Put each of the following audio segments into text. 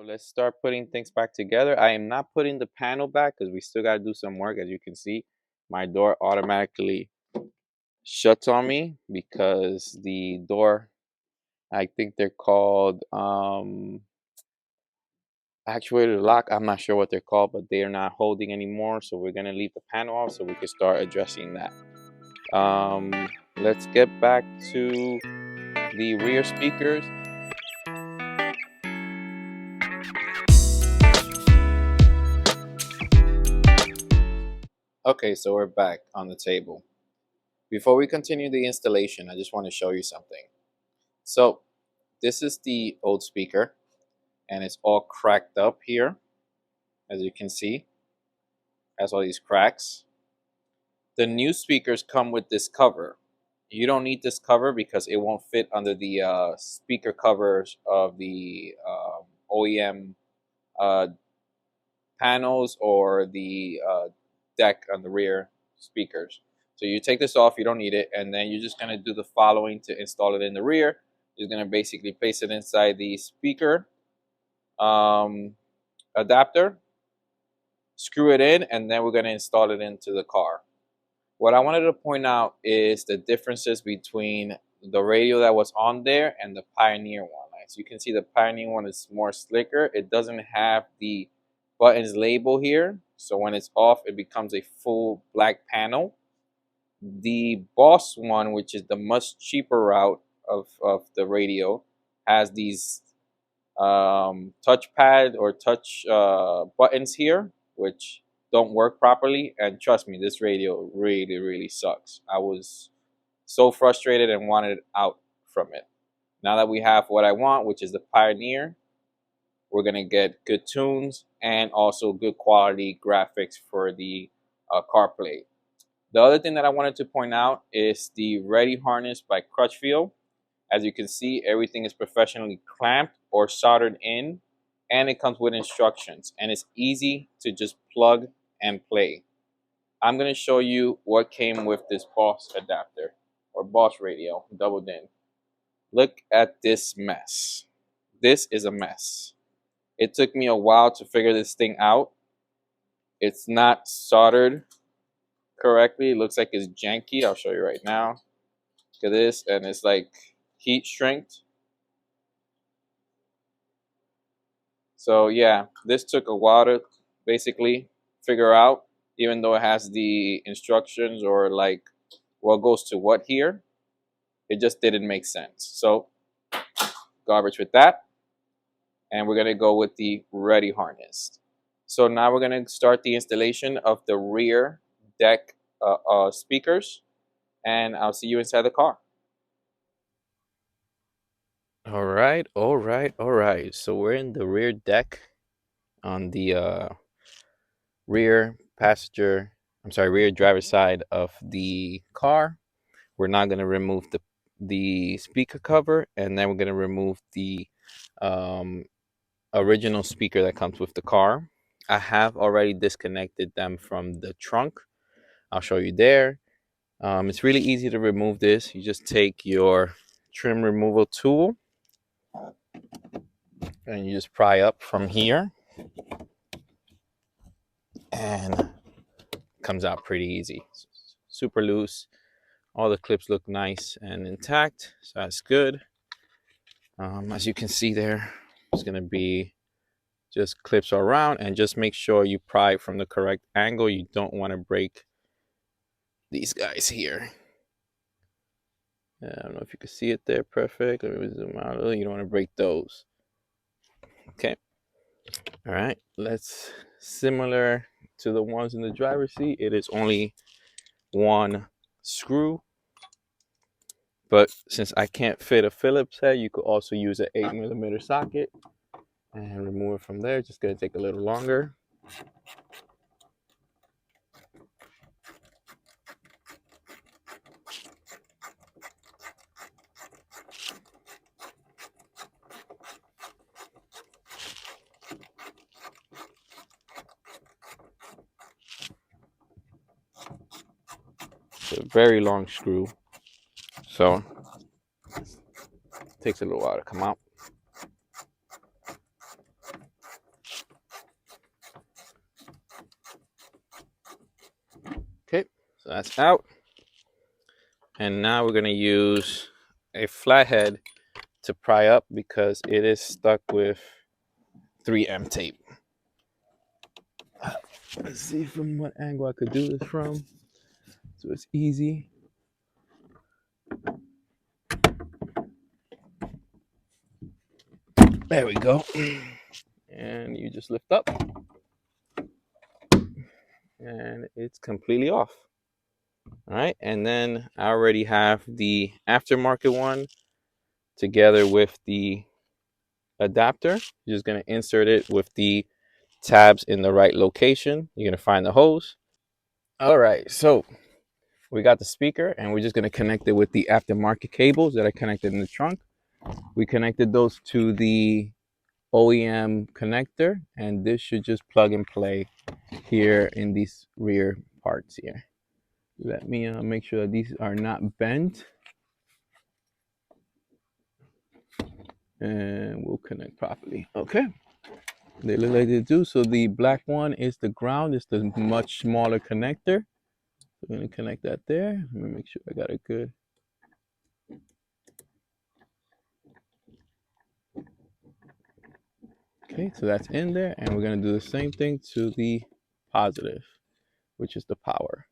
let's start putting things back together. I am not putting the panel back because we still got to do some work. As you can see, my door automatically shuts on me because the door, I think they're called actuator lock. I'm not sure what they're called, but they are not holding anymore. So we're going to leave the panel off so we can start addressing that. Let's get back to the rear speakers. Okay, so we're back on the table. Before we continue the installation, I just want to show you something. So this is the old speaker and it's all cracked up here. As you can see, has all these cracks. The new speakers come with this cover. You don't need this cover because it won't fit under the speaker covers of the OEM panels or the deck on the rear speakers. So you take this off, you don't need it, and then you're just going to do the following to install it in the rear. You're going to basically place it inside the speaker adapter, screw it in, and then we're going to install it into the car. What I wanted to point out is the differences between the radio that was on there and the Pioneer one. As you can see, the Pioneer one is more slicker. It doesn't have the buttons label here, so when it's off it becomes a full black panel. The Boss one, which is the much cheaper route of the radio, has these touchpad or touch buttons here, which don't work properly. And trust me, this radio really sucks. I was so frustrated and wanted out from it. Now that we have what I want, which is the Pioneer, we're gonna get good tunes and also good quality graphics for the CarPlay. The other thing that I wanted to point out is the ReadyHarness by Crutchfield. As you can see, everything is professionally clamped or soldered in, and it comes with instructions, and it's easy to just plug and play. I'm going to show you what came with this Boss adapter or Boss radio doubled in. Look at this mess. This is a mess. It took me a while to figure this thing out. It's not soldered correctly. It looks like it's janky. I'll show you right now. Look at this, and it's like heat shrinked. So yeah, this took a while to basically figure out, even though it has the instructions or like what goes to what here. It just didn't make sense. So garbage with that. And we're gonna go with the ReadyHarness. So now we're gonna start the installation of the rear deck speakers, and I'll see you inside the car. All right. So we're in the rear deck on the rear driver's side of the car. We're now going to remove the speaker cover, and then we're going to remove the original speaker that comes with the car. I have already disconnected them from the trunk. I'll show you there. It's really easy to remove this. You just take your trim removal tool and you just pry up from here, and it comes out pretty easy. Super loose. All the clips look nice and intact, so that's good. As you can see there, it's going to be just clips around, and just make sure you pry from the correct angle. You don't want to break these guys here. I don't know if you can see it there perfect. Let me zoom out a little. You don't want to break those. Okay. All right. Let's, similar to the ones in the driver's seat, it is only one screw. But since I can't fit a Phillips head, you could also use an 8mm socket and remove it from there. Just gonna take a little longer. It's a very long screw, so it takes a little while to come out. that's out. And now we're going to use a flathead to pry up because it is stuck with 3M tape. Let's see from what angle I could do this from so it's easy. There we go. And you just lift up and it's completely off. All right, and then I already have the aftermarket one together with the adapter. You're just going to insert it with the tabs in the right location. You're going to find the hose. All right, so we got the speaker and we're just going to connect it with the aftermarket cables that I connected in the trunk. We connected those to the OEM connector, and this should just plug and play here in these rear parts here. Let me make sure that these are not bent, and we'll connect properly. Okay, they look like they do. So the black one is the ground. It's the much smaller connector. We're going to connect that there. Let me make sure I got it good. Okay, so that's in there, and we're going to do the same thing to the positive, which is the power.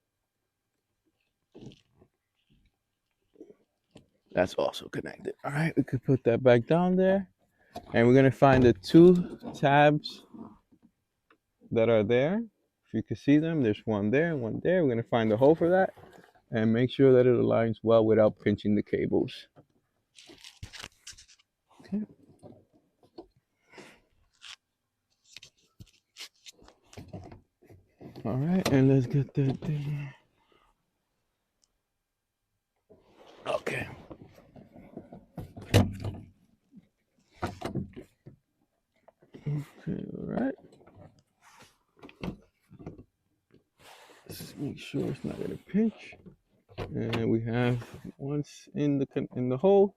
That's also connected. All right, we could put that back down there, and we're going to find the two tabs that are there. If you can see them, there's one there and one there. We're going to find the hole for that and make sure that it aligns well without pinching the cables. Okay. All right, and let's get that thing. Okay. Okay, all right. Let's make sure it's not going to pinch. And we have once in the hole.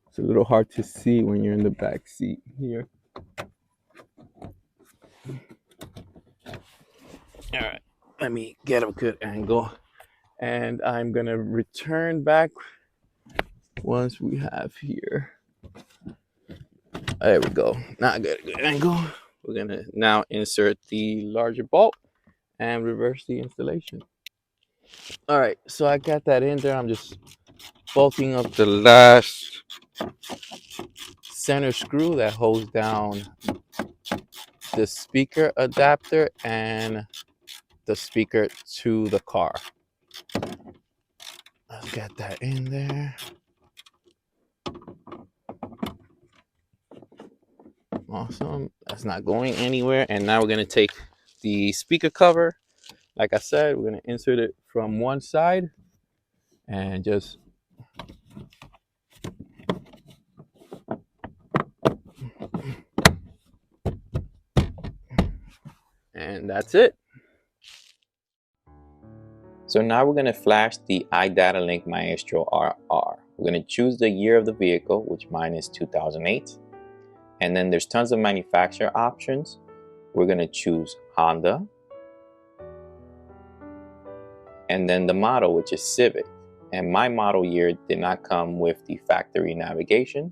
It's a little hard to see when you're in the back seat here. All right, let me get a good angle, and I'm gonna return back once we have here. There we go. Now I got a good angle. We're gonna now insert the larger bolt and reverse the installation. All right, so I got that in there. I'm just bolting up the last center screw that holds down the speaker adapter and the speaker to the car. Let's get that in there. Awesome. That's not going anywhere. And now we're going to take the speaker cover. Like I said, we're going to insert it from one side and just and that's it. So now we're going to flash the iData Link Maestro RR. We're going to choose the year of the vehicle, which mine is 2008. And then there's tons of manufacturer options. We're going to choose Honda. And then the model, which is Civic. And my model year did not come with the factory navigation.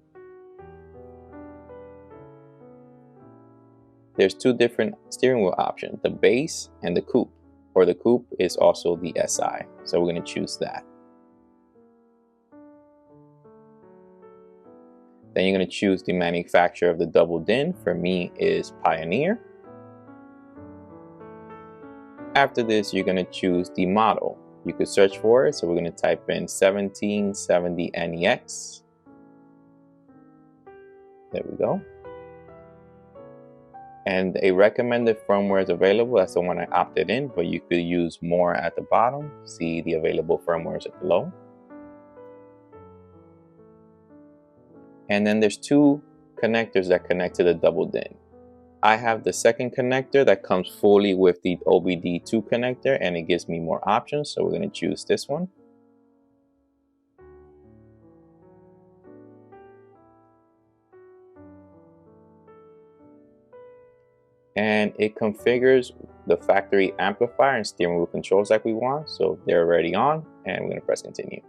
There's two different steering wheel options, the base and the coupe. Or the coupe is also the SI. So we're going to choose that. Then you're going to choose the manufacturer of the double din. For me is Pioneer. After this, you're going to choose the model. You could search for it. So we're going to type in 1770 NEX. There we go. And a recommended firmware is available. That's the one I opted in, but you could use more at the bottom. See the available firmwares at below. And then there's two connectors that connect to the double din. I have the second connector that comes fully with the OBD2 connector, and it gives me more options. So we're going to choose this one. and it configures the factory amplifier and steering wheel controls like we want. So they're already on, and we're going to press continue.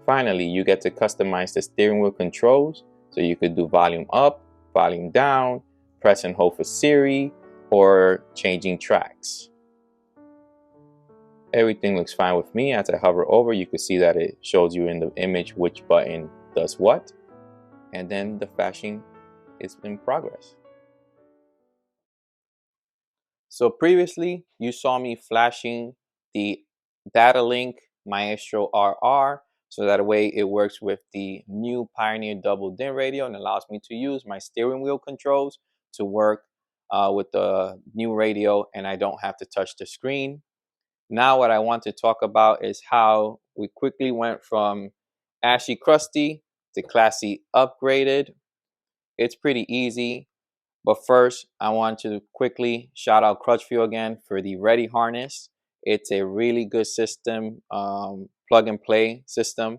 Finally, you get to customize the steering wheel controls, so you could do volume up, volume down, press and hold for Siri, or changing tracks. Everything looks fine with me. As I hover over, you can see that it shows you in the image which button does what, and then the flashing is in progress. So previously, you saw me flashing the data link Maestro RR, so that way it works with the new Pioneer double DIN radio and allows me to use my steering wheel controls to work with the new radio, and I don't have to touch the screen. Now what I want to talk about is how we quickly went from ashy crusty to classy upgraded. It's pretty easy. But first, I want to quickly shout out Crutchfield again for the ReadyHarness. It's a really good system, plug and play system.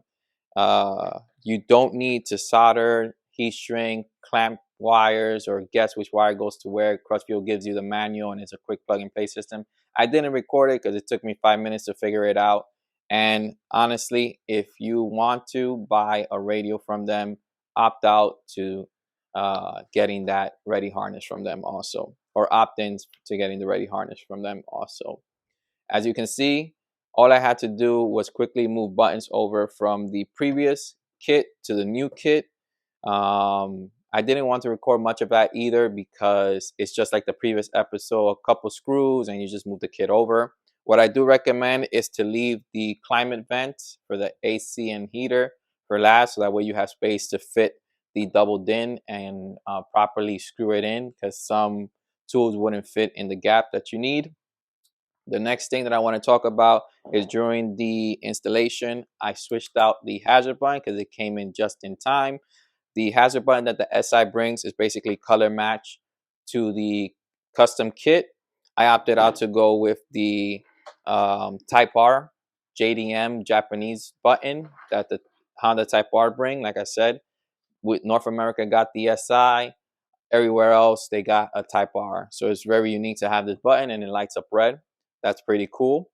You don't need to solder, heat shrink, clamp wires, or guess which wire goes to where. Crutchfield gives you the manual, and it's a quick plug and play system. I didn't record it because it took me 5 minutes to figure it out. And honestly, if you want to buy a radio from them, opt out to getting that ReadyHarness from them also, or opt-ins to getting the ReadyHarness from them also. As you can see, all I had to do was quickly move buttons over from the previous kit to the new kit. I didn't want to record much of that either because it's just like the previous episode, a couple screws and you just move the kit over. What I do recommend is to leave the climate vent for the AC and heater for last, so that way you have space to fit the double DIN and properly screw it in, because some tools wouldn't fit in the gap that you need. The next thing that I want to talk about is during the installation, I switched out the hazard button because it came in just in time. The hazard button that the SI brings is basically color match to the custom kit. I opted out to go with the Type R JDM Japanese button that the Honda Type R bring. Like I said, with North America got the SI. Everywhere else, they got a Type R. So it's very unique to have this button, and it lights up red. That's pretty cool.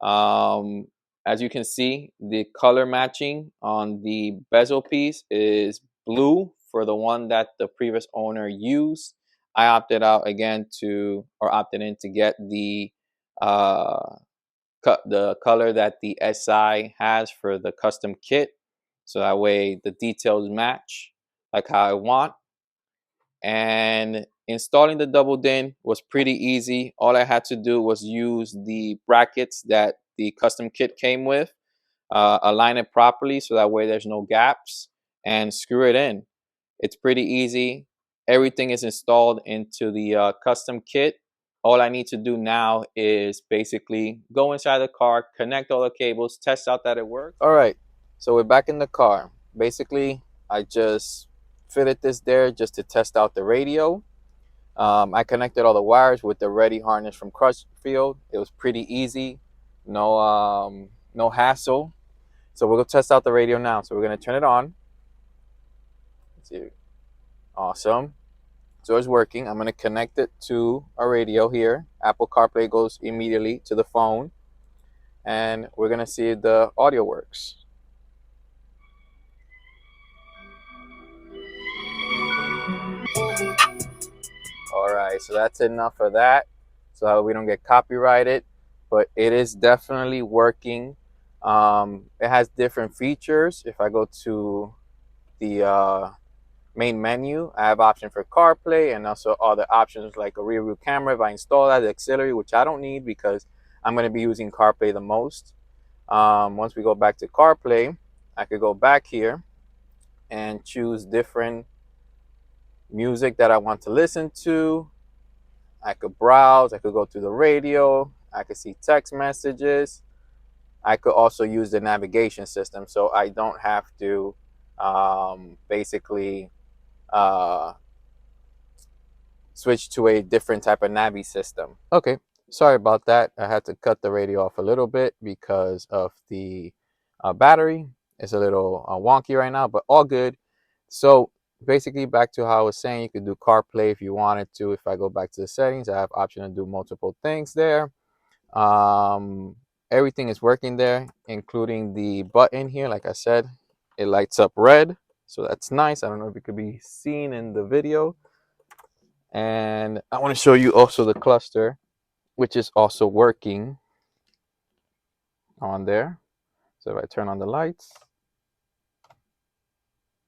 As you can see, the color matching on the bezel piece is blue for the one that the previous owner used. I opted out again to, or opted in to get the the color that the SI has for the custom kit, so that way the details match like how I want. And installing the double DIN was pretty easy. All I had to do was use the brackets that the custom kit came with, align it properly so that way there's no gaps, and screw it in. It's pretty easy. Everything is installed into the custom kit. All I need to do now is basically go inside the car, connect all the cables, test out that it works. All right, so we're back in the car. Basically, I just fitted this there just to test out the radio. I connected all the wires with the ReadyHarness from Crutchfield. It was pretty easy, no hassle. So we'll go test out the radio now. So we're gonna turn it on. Let's see. Awesome. So it's working. I'm gonna connect it to our radio here. Apple CarPlay goes immediately to the phone, and we're gonna see if the audio works. All right, so that's enough of that, so we don't get copyrighted. But it is definitely working. It has different features. If I go to the main menu, I have option for CarPlay and also other options like a rear view camera if I install that, the auxiliary, which I don't need because I'm going to be using CarPlay the most. Once we go back to CarPlay, I could go back here and choose different music that I want to listen to. I could browse, I could go to the radio, I could see text messages. I could also use the navigation system, so I don't have to basically switch to a different type of navi system. Okay, sorry about that. I had to cut the radio off a little bit because of the battery. It's a little wonky right now, but all good. So basically back to how I was saying, you could do CarPlay if you wanted to. If I go back to the settings, I have option to do multiple things there. um, Everything is working there, including the button here. Like I said, it lights up red, so that's nice. I don't know if it could be seen in the video. And I want to show you also the cluster, which is also working on there. So if I turn on the lights,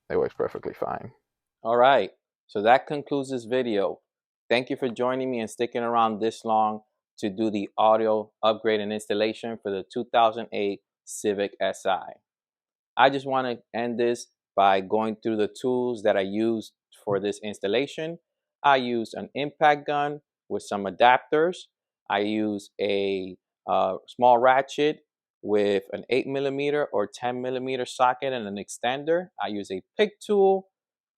it works perfectly fine. All right, so that concludes this video. Thank you for joining me and sticking around this long to do the audio upgrade and installation for the 2008 Civic SI. I just want to end this by going through the tools that I used for this installation. I used an impact gun with some adapters. I used a small ratchet with an 8mm or 10mm socket and an extender. I use a pick tool,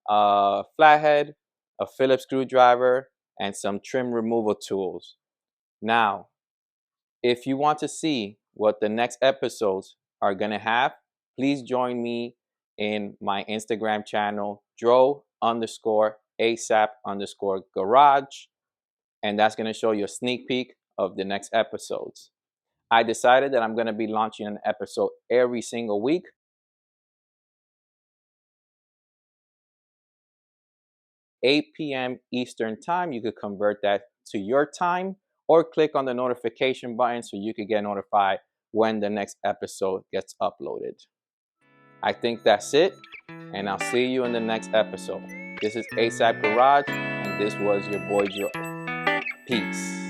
a flathead, a Phillips screwdriver, and some trim removal tools. Now, if you want to see what the next episodes are going to have, please join me in my Instagram channel, dro_A.S.A.P_garage, and that's going to show you a sneak peek of the next episodes. I decided that I'm going to be launching an episode every single week. 8 p.m. Eastern Time. You could convert that to your time or click on the notification button so you could get notified when the next episode gets uploaded. I think that's it, and I'll see you in the next episode. This is A.S.A.P Garage, and this was your boy Joe. Peace.